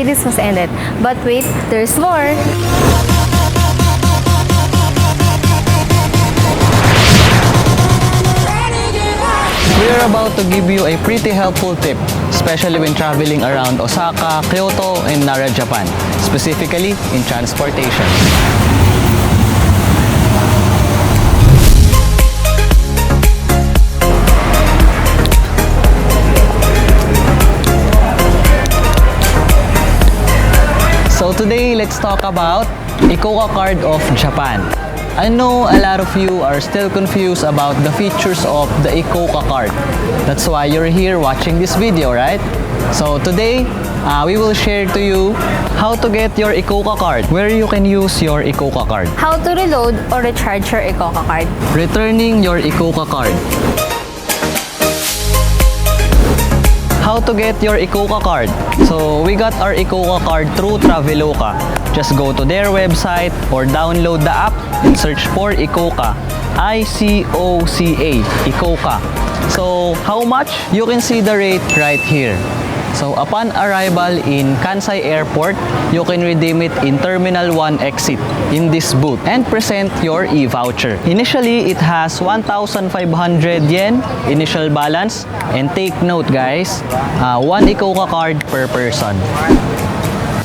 series has ended. But wait, there's more! We are about to give you a pretty helpful tip, especially when traveling around Osaka, Kyoto, and Nara, Japan, specifically in transportation. So today, let's talk about ICOCA Card of Japan. I know a lot of you are still confused about the features of the ICOCA Card. That's why you're here watching this video, right? So today, we will share to you how to get your ICOCA Card, where you can use your ICOCA Card, How to reload or recharge your ICOCA card. returning your ICOCA Card, how to get your ICOCA Card. So we got our ICOCA Card through Traveloka. Just go to their website or download the app and search for ICOCA. I-C-O-C-A, ICOCA. So how much? You can see the rate right here. So upon arrival in Kansai Airport, you can redeem it in Terminal 1 exit in this booth and present your e-voucher. Initially, it has 1,500 yen initial balance, and take note guys, 1 ICOCA card per person.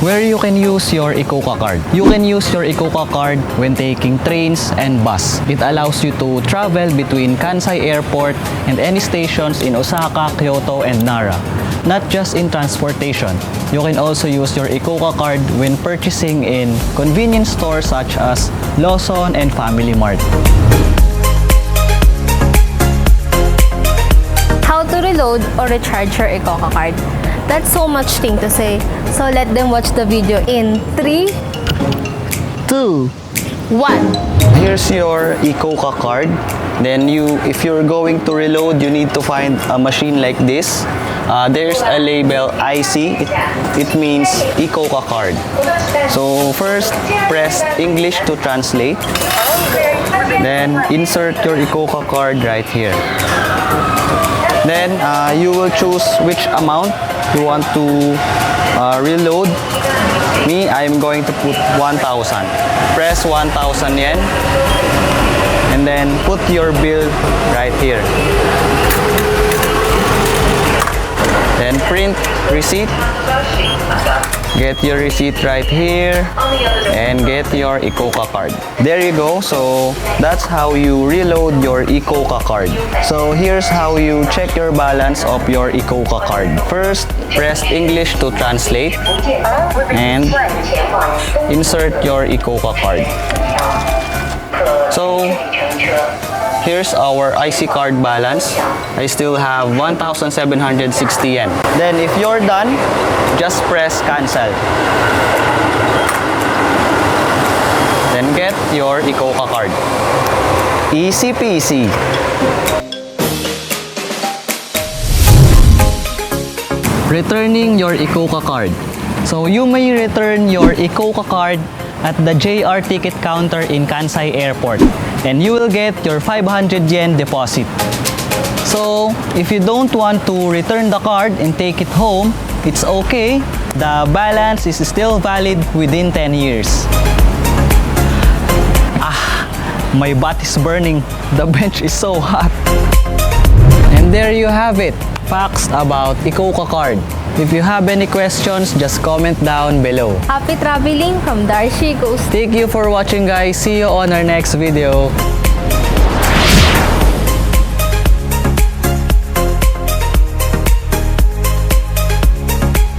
Where you can use your ICOCA card. You can use your ICOCA card when taking trains and bus. It allows you to travel between Kansai Airport and any stations in Osaka, Kyoto, and Nara. Not just in transportation. You can also use your ICOCA card when purchasing in convenience stores such as Lawson and Family Mart. How to reload or recharge your ICOCA card. That's so much thing to say. So let them watch the video in 3, 2. 1. Here's your ICOCA card. Then if you're going to reload, you need to find a machine like this. There's a label IC. It means ICOCA card. So first, press English to translate. Then insert your ICOCA card right here. Then you will choose which amount you want to reload. Me, I'm going to put 1,000. Press 1,000 yen and then put your bill right here. Then print receipt. Get your receipt right here and get your ICOCA card. There you go. So that's how you reload your ICOCA card. So here's how you check your balance of your ICOCA card. First, press English to translate and insert your ICOCA card. So here's our IC card balance. I still have 1,760 yen. Then if you're done, just press cancel. Then get your ICOCA card. Easy peasy. Returning your ICOCA card. So you may return your ICOCA card at the JR ticket counter in Kansai Airport, and you will get your 500 yen deposit. So if you don't want to return the card and take it home, it's okay. The balance is still valid within 10 years. My butt is burning. The bench is so hot. And there you have it. Facts about ICOCA card. If you have any questions, just comment down below. Happy traveling from DarShey Goesto. Thank you for watching guys. See you on our next video.